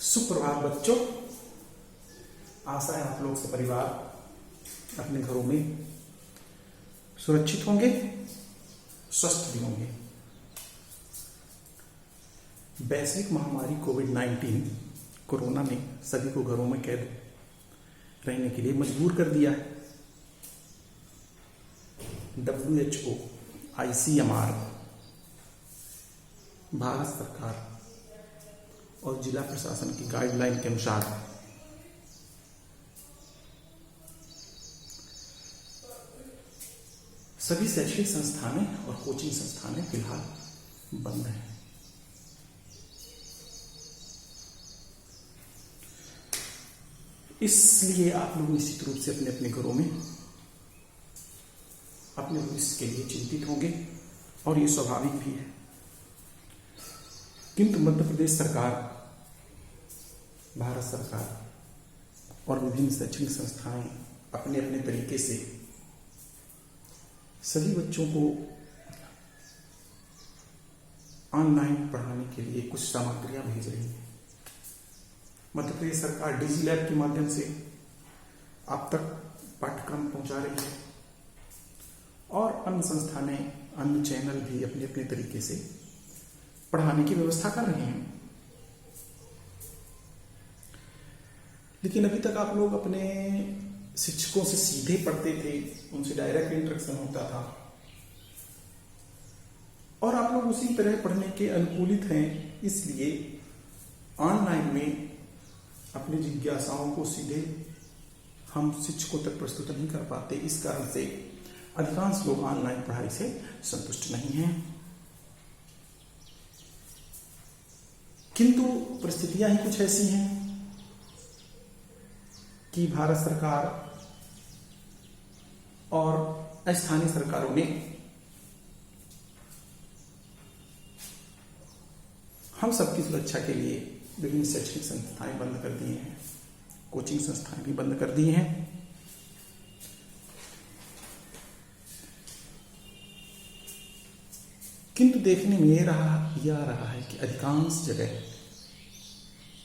सुप्रभात बच्चों। आशा है आप लोग से परिवार अपने घरों में सुरक्षित होंगे, स्वस्थ भी होंगे। वैश्विक महामारी कोविड-19 कोरोना ने सभी को घरों में कैद रहने के लिए मजबूर कर दिया है। WHO, ICMR, भारत सरकार और जिला प्रशासन की गाइडलाइन के अनुसार सभी शैक्षणिक संस्थानें और कोचिंग संस्थानें फिलहाल बंद हैं। इसलिए आप लोग निश्चित रूप से अपने अपने घरों में अपने भविष्य के लिए चिंतित होंगे और ये स्वाभाविक भी है। किंतु मध्य प्रदेश सरकार, भारत सरकार और विभिन्न शैक्षणिक संस्थाएं अपने अपने तरीके से सभी बच्चों को ऑनलाइन पढ़ाने के लिए कुछ सामग्रियां भेज रही है। मध्य प्रदेश सरकार डिजी लैब के माध्यम से आप तक पाठ्यक्रम पहुंचा रही है और अन्य संस्थानें, अन्य चैनल भी अपने अपने तरीके से पढ़ाने की व्यवस्था कर रहे हैं। लेकिन अभी तक आप लोग अपने शिक्षकों से सीधे पढ़ते थे, उनसे डायरेक्ट इंटरेक्शन होता था और आप लोग उसी तरह पढ़ने के अनुकूलित हैं। इसलिए ऑनलाइन में अपनी जिज्ञासाओं को सीधे हम शिक्षकों तक प्रस्तुत नहीं कर पाते। इस कारण से अधिकांश लोग ऑनलाइन पढ़ाई से संतुष्ट नहीं हैं। किंतु परिस्थितियां ही कुछ ऐसी हैं कि भारत सरकार और स्थानीय सरकारों ने हम सबकी सुरक्षा के लिए विभिन्न शैक्षणिक संस्थाएं बंद कर दिए हैं, कोचिंग संस्थाएं भी बंद कर दी हैं। किंतु देखने में यह आ रहा है कि अधिकांश जगह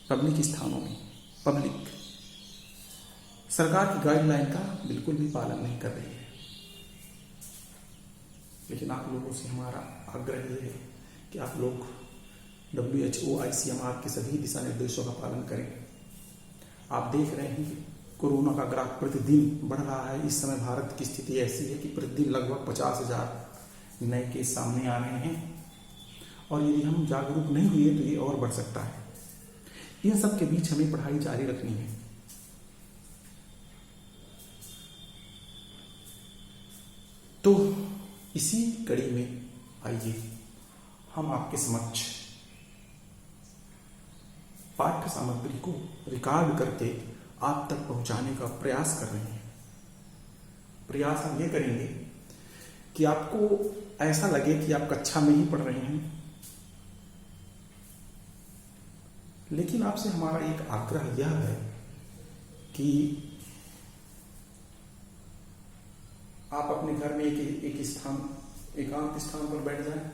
पब्लिक स्थानों में पब्लिक सरकार की गाइडलाइन का बिल्कुल भी पालन नहीं कर रही है। लेकिन आप लोगों से हमारा आग्रह यह है कि आप लोग WHO, ICMR के सभी दिशा निर्देशों का पालन करें। आप देख रहे हैं कि कोरोना का ग्राफ प्रतिदिन बढ़ रहा है। इस समय भारत की स्थिति ऐसी है कि प्रतिदिन लगभग 50,000 नए केस सामने आ रहे हैं और यदि हम जागरूक नहीं हुए तो ये और बढ़ सकता है। इन सब के बीच हमें पढ़ाई जारी रखनी है। तो इसी कड़ी में आइए हम आपके समक्ष पाठ्य सामग्री को रिकॉर्ड करके आप तक पहुंचाने का प्रयास कर रहे हैं। प्रयास हम ये करेंगे कि आपको ऐसा लगे कि आप कक्षा में ही पढ़ रहे हैं। लेकिन आपसे हमारा एक आग्रह यह है कि आप अपने घर में एकांत स्थान पर बैठ जाएं,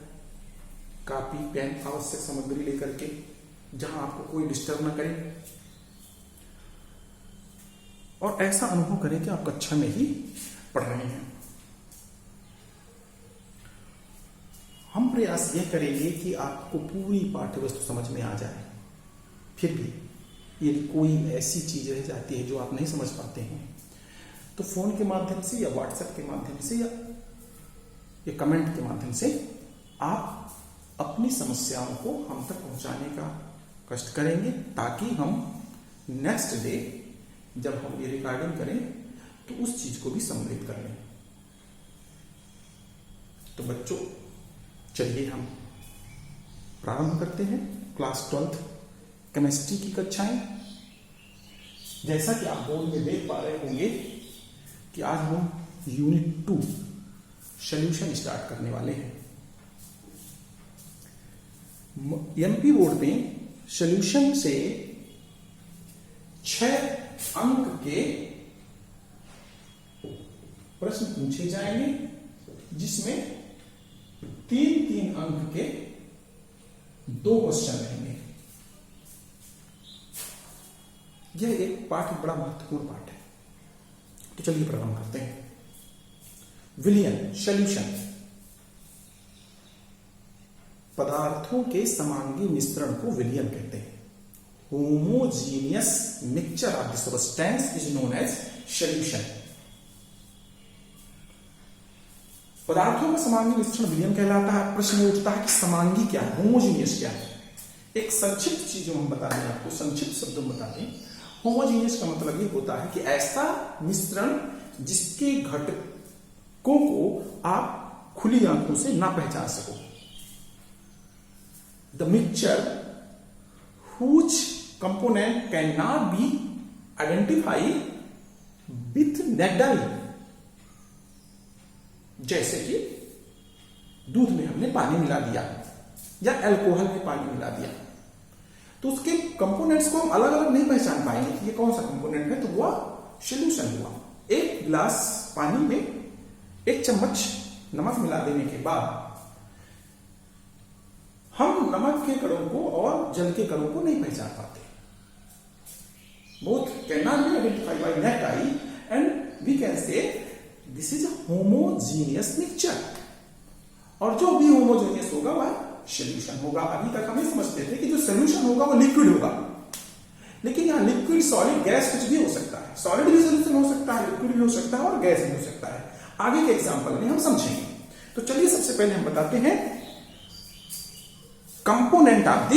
कॉपी पेन आवश्यक सामग्री लेकर के, जहां आपको कोई डिस्टर्ब न करे और ऐसा अनुभव करें कि आप कक्षा में ही पढ़ रहे हैं। हम प्रयास यह करेंगे कि आपको पूरी पाठ्य वस्तु समझ में आ जाए। फिर भी यदि कोई ऐसी चीज रह जाती है जो आप नहीं समझ पाते हैं तो फोन के माध्यम से या व्हाट्सएप के माध्यम से या कमेंट के माध्यम से आप अपनी समस्याओं को हम तक पहुंचाने का कष्ट करेंगे, ताकि हम नेक्स्ट डे जब हम ये रिकॉर्डिंग करें तो उस चीज को भी सम्मिलित कर लें। तो बच्चों, चलिए हम प्रारंभ करते हैं क्लास 12th केमिस्ट्री की कक्षाएं। जैसा कि आप बोर्ड में देख पा रहे होंगे कि आज हम यूनिट 2 सॉल्यूशन स्टार्ट करने वाले हैं। एमपी बोर्ड में सॉल्यूशन से 6 अंक के प्रश्न पूछे जाएंगे, जिसमें 3-3 अंक के 2 क्वेश्चन रहेंगे। यह एक पाठ बड़ा महत्वपूर्ण पाठ है। तो चलिए प्रारंभ करते हैं। विलयन, सॉल्यूशन, पदार्थों के समांगी मिश्रण को विलयन कहते हैं। Homogeneous mixture of the substance is known as solution. पदार्थों का समांगी मिश्रण विलयन कहलाता है। प्रश्न उठता है कि समांगी क्या है, होमोजीनियस क्या है। एक संक्षिप्त चीज जो हम बता दें आपको, संक्षिप्त शब्दों में बता दें, होमोजीनियस का मतलब ये होता है कि ऐसा मिश्रण जिसके घटकों को आप खुली आंखों से ना पहचान सको। The mixture whose component cannot be identified with naked eye। जैसे कि दूध में हमने पानी मिला दिया या अल्कोहल में पानी मिला दिया, तो उसके कंपोनेंट्स को हम अलग अलग नहीं पहचान पाएंगे कि ये कौन सा कंपोनेंट है, तो वह सॉल्यूशन हुआ। एक गिलास पानी में एक चम्मच नमक मिला देने के बाद हम नमक के कणों को और जल के कणों को नहीं पहचान पाते। Both cannot be identified by naked eye and we can say this is a homogeneous mixture। और जो भी होमोजेनियस होगा वह सॉल्यूशन होगा। अभी तक हमें समझते थे कि जो सॉल्यूशन होगा वो लिक्विड होगा, लेकिन यहां लिक्विड, सॉलिड, गैस कुछ भी हो सकता है। सॉलिड भी सॉल्यूशन हो सकता है, लिक्विड भी हो सकता है और गैस भी हो सकता है। आगे के एग्जांपल में हम समझेंगे। तो चलिए सबसे पहले हम बताते हैं component of the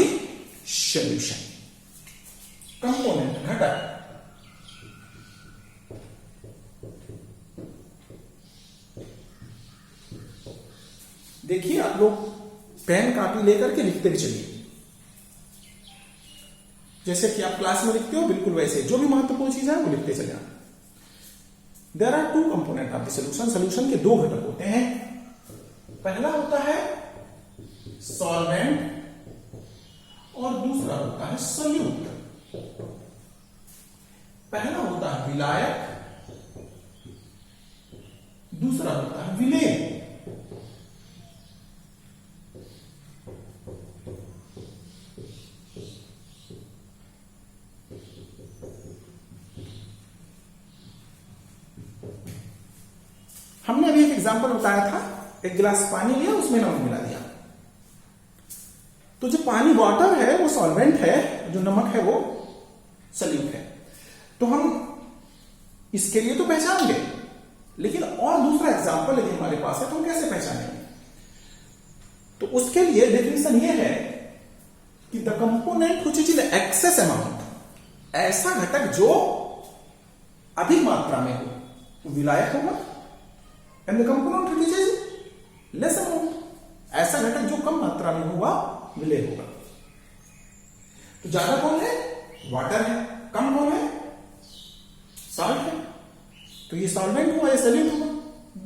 solution. Component, घटक। देखिए आप लोग पेन कापी लेकर के लिखते भी चलिए, जैसे कि आप क्लास में लिखते हो बिल्कुल वैसे जो भी महत्वपूर्ण चीज है वो लिखते चले जाना। There are two component of the solution. Solution के दो घटक होते हैं। पहला होता है सॉल्वेंट और दूसरा होता है सॉल्यूट। पहला होता है विलायक, दूसरा होता है विलेय। हमने अभी एक एग्जांपल बताया था, एक गिलास पानी लिया, उसमें नमक मिला दिया। तो जो पानी वाटर है वो सॉल्वेंट है, जो नमक है वो सॉल्यूट है। तो हम इसके लिए तो पहचान गए, लेकिन और दूसरा एग्जांपल यदि हमारे पास है तो हम कैसे पहचानेंगे? तो उसके लिए डेफिनेशन ये है कि the component which is in excess amount, ऐसा घटक जो अधिक मात्रा में हो तो विलायक होगा, and the component which is less amount, ऐसा घटक जो कम मात्रा में हुआ विलेय होगा। तो ज्यादा कौन है? वाटर है। कम कौन है? सॉल्ट है। तो ये सॉल्वेंट हुआ या सॉल्यूट हुआ।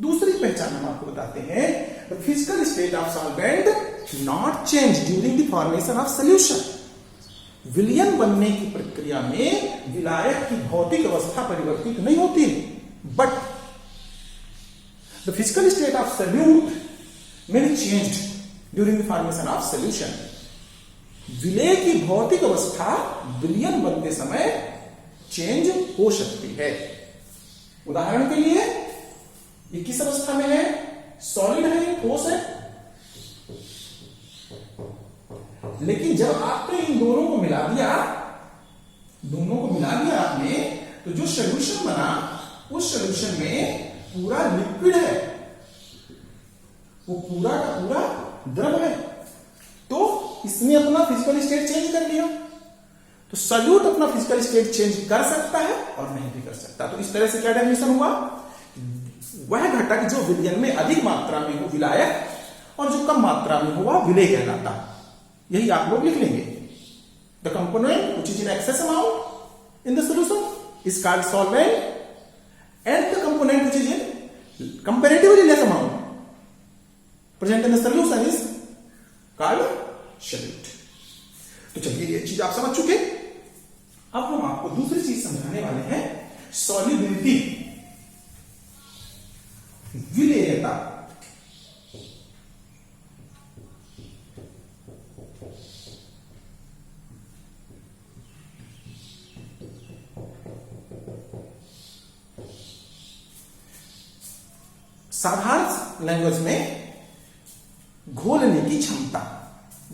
दूसरी पहचान हम आपको बताते हैं, the physical state of solvent not change during the formation of solution. विलयन बनने की प्रक्रिया में विलायक की भौतिक अवस्था परिवर्तित नहीं होती, but the physical state of solute may be changed during the formation of solution। विलेय की भौतिक अवस्था विलयन बनते समय चेंज हो सकती है। उदाहरण के लिए ये किस अवस्था में है? सॉलिड है, ठोस है। लेकिन जब आपने इन दोनों को मिला दिया, आपने, तो जो सॉल्यूशन बना उस सॉल्यूशन में पूरा लिक्विड है, वो पूरा का पूरा द्रव है। तो इसने अपना फिजिकल स्टेट चेंज कर लिया। तो सॉल्यूट अपना फिजिकल स्टेट चेंज कर सकता है और नहीं भी कर सकता। तो इस तरह से क्या डेफिनेशन हुआ? वह घटक जो विलयन में अधिक मात्रा में हो विलायक, और जो कम मात्रा में हुआ विलेय कहलाता। यही आप लोग लिख लेंगे। The component which is in excess amount in the solution is called solvent, and the component which is in comparatively less amount present in the solution is called solute. तो चलिए ये चीज आप समझ चुके। अब हम आपको दूसरी चीज समझाने वाले हैं, सॉल्युबिलिटी, विलेयता। साधारण लैंग्वेज में घोलने की क्षमता,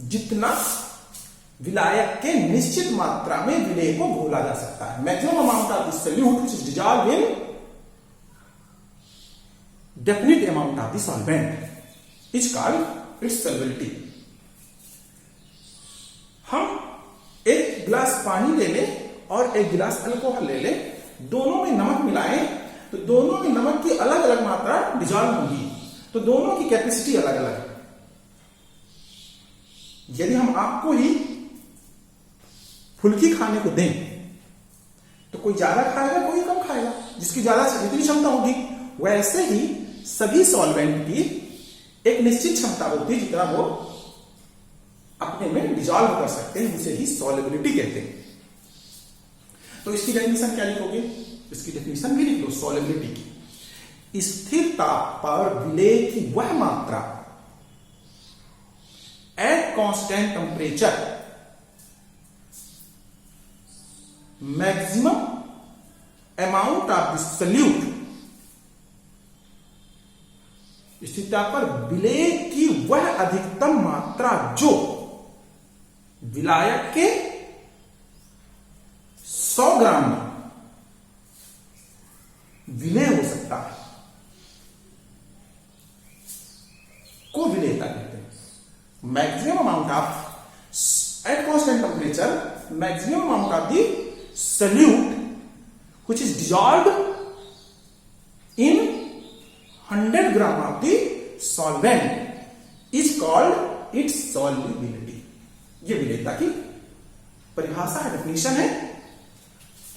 जितना विलायक के निश्चित मात्रा में विलेय को घोला जा सकता है। Maximum amount of the solute which is dissolved in definite amount of the solvent is called its solubility. हम एक गिलास पानी ले लें और एक गिलास अल्कोहल ले लें, दोनों में नमक मिलाएं तो दोनों में नमक की अलग अलग मात्रा डिसॉल्व होगी, तो दोनों की कैपेसिटी अलग अलग। यदि हम आपको ही फुल्की खाने को दें तो कोई ज्यादा खाएगा, कोई कम खाएगा, जिसकी ज्यादा जितनी क्षमता होगी। वैसे ही सभी सॉल्वेंट की एक निश्चित क्षमता होती है जितना वो अपने में डिसॉल्व कर सकते हैं, उसे ही सॉल्युबिलिटी कहते हैं। तो इसकी डेफिनेशन क्या लिखोगे? इसकी डेफिनेशन भी लिख लो सॉल्युबिलिटी की। स्थिर ताप पर विलेय की वह मात्रा at constant temperature maximum amount of the solute, स्थिर ताप पर विलेय की वह अधिकतम मात्रा जो विलायक के 100 ग्राम में विलेय हो सकता है को विलेयता कहते हैं। Maximum amount of at constant temperature maximum amount of the solute which is dissolved in 100 gram of the solvent is called its solubility. ये विलेयता की परिभाषा है, डेफिनेशन है।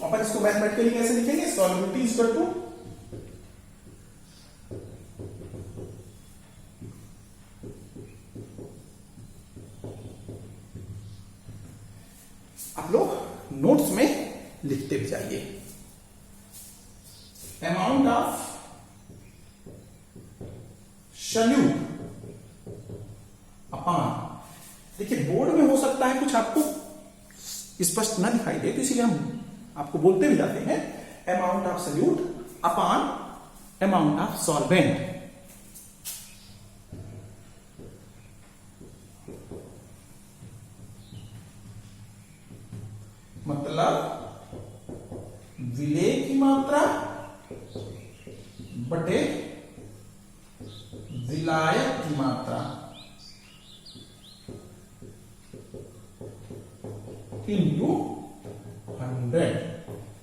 अपन इसको मैथमेटिकली कैसे लिखेंगे? सॉल्युबिलिटी इज इक्वल टू आप लोग नोट्स में लिखते भी जाइए। अमाउंट ऑफ सॉल्यूट अपान, देखिए बोर्ड में हो सकता है कुछ आपको स्पष्ट ना दिखाई दे, तो इसीलिए हम आपको बोलते भी जाते हैं amount of solute upon amount of solvent. मतलब विलेय की मात्रा बटे विलायक की मात्रा into 100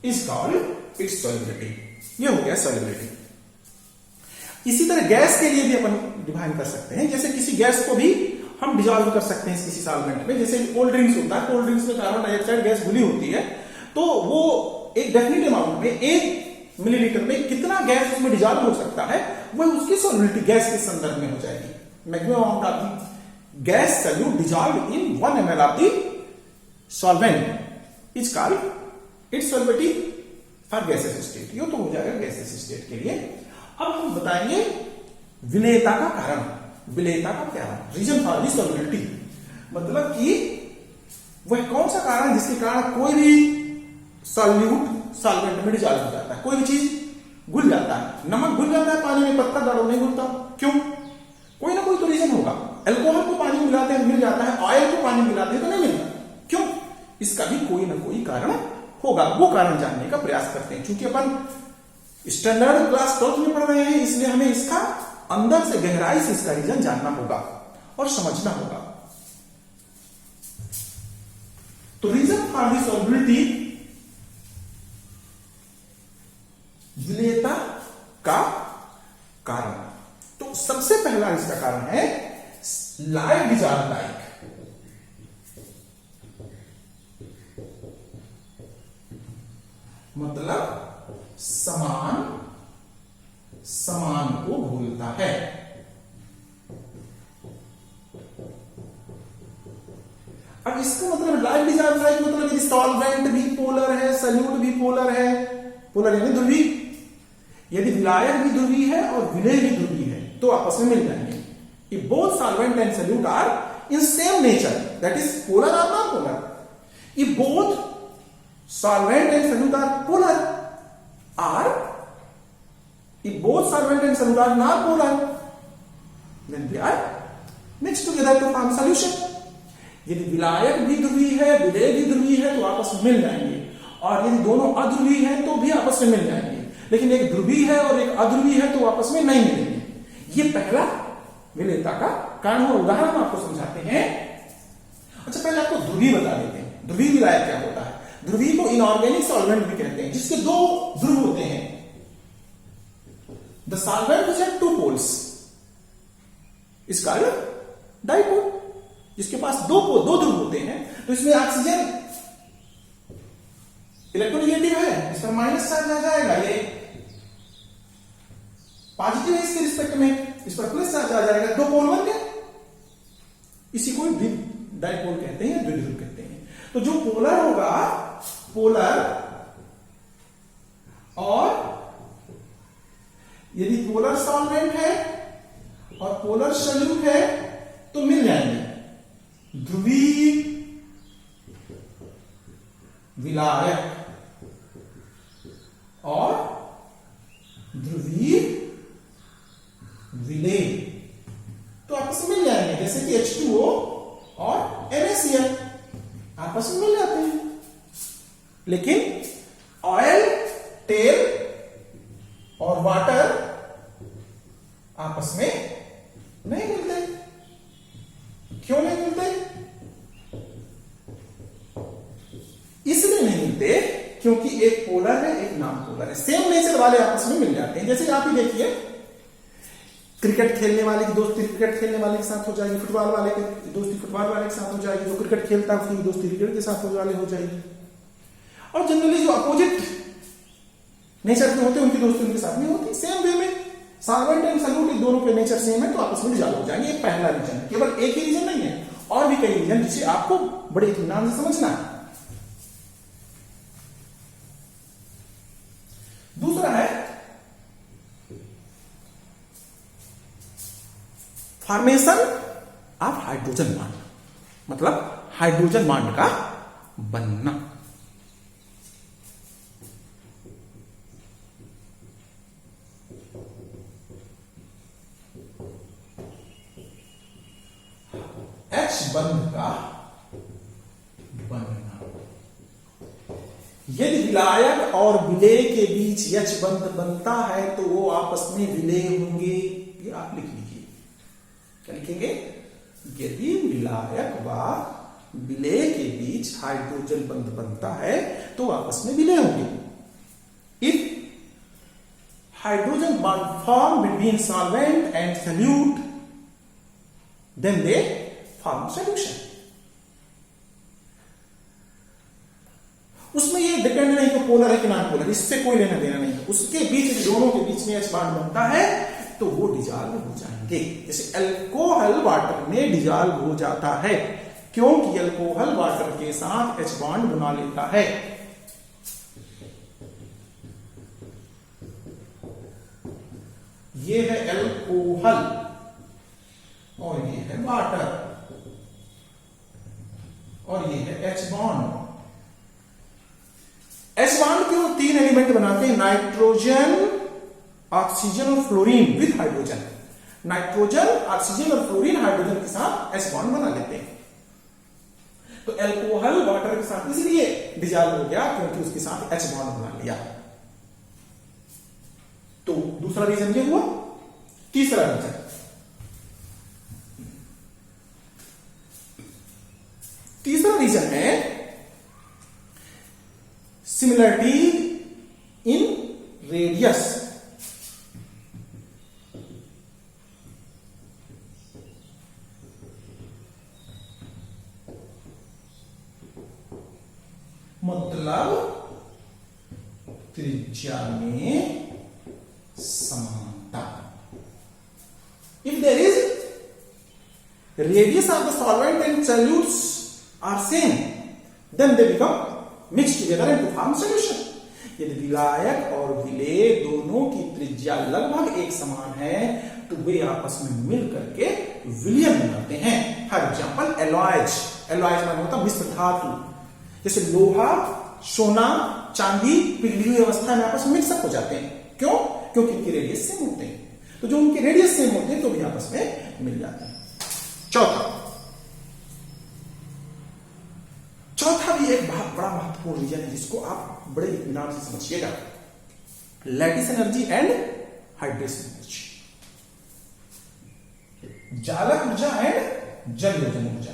is called its solubility. ये हो गया सॉल्युबिलिटी। इसी तरह गैस के लिए भी अपन डिफाइन कर सकते हैं। जैसे किसी गैस को भी हम डिसॉल्व कर सकते हैं किसी सॉल्वेंट में। जैसे कोल्ड ड्रिंक्स होता है, कोल्ड ड्रिंक्स में कार्बन डाइऑक्साइड गैस घुली होती है, तो वो एक डेफिनेट अमाउंट में 1 मिलीलीटर में कितना गैस उसमें डिसॉल्व हो सकता है, वह उसकी सॉल्युबिलिटी गैस के संदर्भ में हो जाएगी। Maximum amount of the gas solute dissolved in 1 ml of the solvent is called its solubility for gases state. ये तो हो जाएगा गैसेस स्टेट के लिए। अब हम बताएंगे विलेयता का कारण, विलेयता का क्या है, रीजन फॉर दी सॉल्युबिलिटी। मतलब कि वह कौन सा कारण है जिसके कारण कोई भी सॉल्यूट सॉल्वेंट में डिसॉल्व हो जाता है, कोई भी चीज घुल जाता है। नमक घुल जाता है पानी में, पत्ता गाढ़ा नहीं घुलता, क्यों? कोई ना कोई तो रीजन होगा। अल्कोहल को पानी में मिलाते हैं मिल जाता है, ऑयल को पानी में मिलाते हैं तो नहीं मिलता, क्यों? इसका भी कोई ना कोई कारण होगा। वो कारण जानने का प्रयास करते हैं। क्योंकि अपन स्टैंडर्ड क्लास 12 में पढ़ रहे हैं, इसलिए हमें इसका अंदर से गहराई से इसका रीजन जानना होगा और समझना होगा। तो रीजन फॉर दी सॉल्युबिलिटी, विलेयता का कारण। तो सबसे पहला इसका कारण है लाइक डिसॉल्व लाइक। मतलब समान समान को घोलता है। अब इसका मतलब लाइक डिसॉल्व लाइक मतलब यदि सॉल्वेंट भी पोलर है, सॉल्यूट भी पोलर है, पोलर यानी ध्रुवी, यदि विलायक भी ध्रुवी है और विलेय भी ध्रुवी है तो आपस में मिल जाएंगे। If both solvent and solute are in same nature, that is polar or non-polar. If both solvent and solute are polar or If both solvent and solute are non-polar, then they are mixed together to form solution. यदि विलायक भी ध्रुवीय है, विलेय भी ध्रुवीय है, तो आपस में मिल जाएंगे, और यदि दोनों अध्रुवीय हैं तो भी आपस में मिल जाएंगे, लेकिन एक ध्रुवीय है और एक अध्रुवीय है तो आपस में नहीं मिलेंगे। ये पहला विलेयता का कारण और उदाहरण आपको समझाते हैं। अच्छा, पहले आपको ध्रुवीय बता देते हैं। ध्रुवीय विलायक क्या होता है? ध्रुवीय को इनऑर्गेनिक सॉल्वेंट भी कहते हैं, जिसके दो ध्रुव होते हैं। The solvent which have two poles is called dipole. जिसके पास दो ध्रुव होते हैं, तो इसमें ऑक्सीजन इलेक्ट्रोनेगेटिव है, इस पर माइनस चार्ज आ जाएगा, ये पॉजिटिव है इसके रिस्पेक्ट में, इस पर प्लस चार्ज आ जाएगा, दो पोल बन गए। इसी को डाइपोल कहते हैं, द्विध्रुव कहते हैं। तो जो पोलर होगा, पोलर, और यदि पोलर सॉल्वेंट है और पोलर सॉल्यूट है तो मिल जाएंगे। ध्रुवीय विलायक और ध्रुवीय विलेय तो आपस में मिल जाएंगे, जैसे कि H2O और NaCl आपस में मिल जाते हैं। लेकिन ऑयल, तेल और वाटर आपस में नहीं मिलते। क्यों नहीं मिलते? इसलिए नहीं मिलते क्योंकि एक पोलर है, एक नॉन पोलर है। सेम नेचर वाले आपस में मिल जाते हैं। जैसे आप ही देखिए, क्रिकेट खेलने वाले की दोस्ती क्रिकेट खेलने वाले के साथ हो जाएगी, फुटबॉल वाले की दोस्ती फुटबॉल वाले के साथ हो जाएगी, जो क्रिकेट खेलता है उसकी दोस्ती क्रिकेट के साथ वाले हो जाएगी, और जनरली जो अपोजिट नेचर के होते हैं उनकी दोस्ती उनके साथ नहीं होती। सेम वे में सॉल्वेंट एंड सॉल्यूट दोनों के नेचर सेम है, तो आपस में डिसॉल्व हो जाएंगे। ये पहला रीजन, केवल एक ही रीजन नहीं है, और भी कई रीजन जिसे आपको बड़े इत्मीनान से समझना है। दूसरा है फॉर्मेशन ऑफ हाइड्रोजन बॉन्ड, मतलब हाइड्रोजन बॉन्ड का बनना। H बंध का बनना। यदि विलायक और विलेय के बीच H बंध बनता है तो वो आपस में विलेय होंगे। ये आप लिख लीजिए, क्या लिखेंगे? यदि विलायक व विलेय के बीच हाइड्रोजन बंध बनता है तो आपस में विलेय होंगे। If hydrogen bond form between solvent and solute, then they form solution. उसमें ये डिपेंड नहीं कि पोलर है कि नॉन पोलर, इससे कोई लेना देना नहीं है। उसके बीच, दोनों के बीच में H बॉन्ड बनता है तो वो डिजॉल्व हो जाएंगे। जैसे अल्कोहल वाटर में डिजॉल्व हो जाता है, क्योंकि अल्कोहल वाटर के साथ H बॉन्ड बना लेता है। ये है अल्कोहल और ये है वाटर, और ये है H बॉन्ड। H बॉन्ड क्यों? तीन एलिमेंट बनाते हैं, नाइट्रोजन, ऑक्सीजन और fluorine with hydrogen. Nitrogen, oxygen और फ्लोरीन हाइड्रोजन के साथ H बॉन्ड बना लेते हैं। तो अल्कोहल वाटर के साथ इसलिए डिसॉल्व हो गया क्योंकि उसके साथ H बॉन्ड बना लिया। तो दूसरा रीजन ये हुआ। तीसरा रीजन, तीसरा रीजन है सिमिलरिटी इन रेडियस। मतलब त्रिज्या में समानता। If there is radius of the solvent and solutes are same, then they become mixed together and to form solution. यदि विलायक और विलेय दोनों की त्रिज्या लगभग एक समान है तो वे आपस में मिल करके विलयन बनाते हैं। फॉर एग्जाम्पल एलॉयज, एलॉयज माने होता मिश्र धातु, जैसे लोहा, सोना, चांदी पिघली हुई अवस्था में आपस में मिक्सअप हो जाते हैं। क्यों? क्योंकि इनके रेडियस सेम होते हैं। तो जो उनके रेडियस सेम होते हैं तो भी आपस में मिल जाते हैं। चौथा भी एक बहुत बड़ा महत्वपूर्ण रीजन है जिसको आप बड़े इत्मीनान से समझिएगा, lattice energy and hydration energy. जालक ऊर्जा एंड जलयोजन ऊर्जा।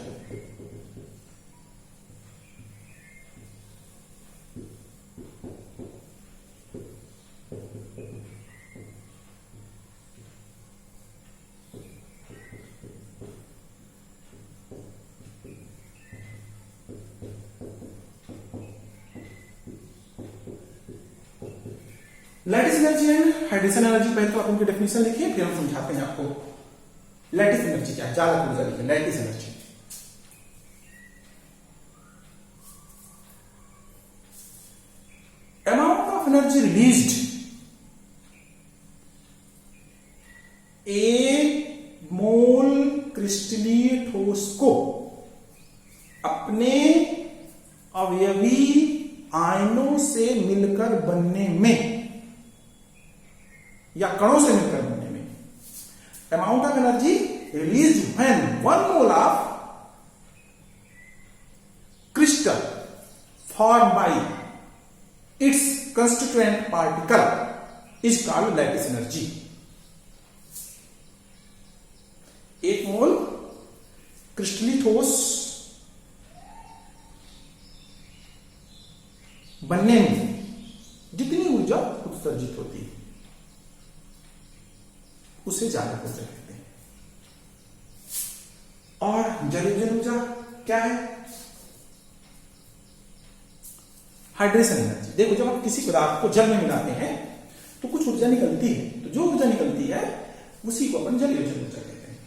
Lattice energy and hydration energy, पहले तो आप उनकी डेफिनेशन लिखिए, फिर हम समझाते हैं आपको लैटिस एनर्जी क्या है। जालक ऊर्जा लिखिए, lattice energy. Amount of energy released एक मोल क्रिस्टलीय ठोस को अपने अवयवी आयनों से मिलकर बनने में या कणों से मिलकर बनने में, amount of energy release when 1 mole of crystal form by it's constituent particle is called lattice energy. 1 मोल क्रिस्टलीय ठोस बनने में जितनी ऊर्जा उत्सर्जित होती है उसे जालक ऊर्जा कहते हैं। और जलयोजन ऊर्जा क्या है? Hydration energy. देखो, जब आप किसी पदार्थ को जल में मिलाते हैं तो कुछ ऊर्जा निकलती है, तो जो ऊर्जा निकलती है उसी को अपन जलयोजन ऊर्जा कहते हैं।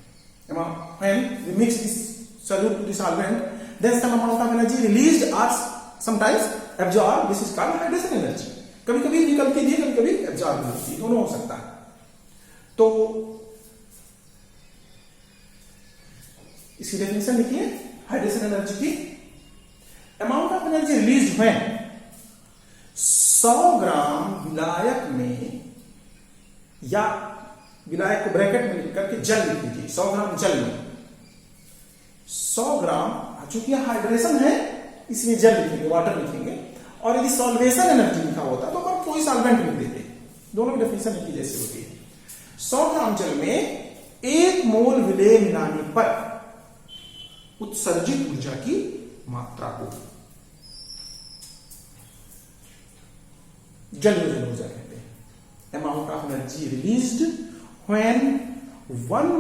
When we mix this solute to the solvent, then some amount of energy released or sometimes absorbed. This is called hydration energy. कभी कभी निकलती है, कभी कभी एब्जॉर्ब होती है, दोनों हो सकता है। तो इसकी डेफिनेशन लिखिए हाइड्रेशन एनर्जी की। Amount of energy released when 100 ग्राम विलायक में, या विलायक को ब्रैकेट में लिख करके जल लिख लीजिए, 100 ग्राम जल में, 100 ग्राम, चूंकि यह हाइड्रेशन है इसलिए जल लिखेंगे, वाटर लिखेंगे। और यदि सॉल्वेशन एनर्जी लिखा होता तो अपन कोई सॉल्वेंट लिख देते, दोनों की डेफिनेशन एक ही जैसी होती है। 100 ग्राम जल में 1 मोल विलेय मिलाने पर उत्सर्जित ऊर्जा की मात्रा को जलयोजन ऊर्जा कहते हैं। Amount of energy released when 1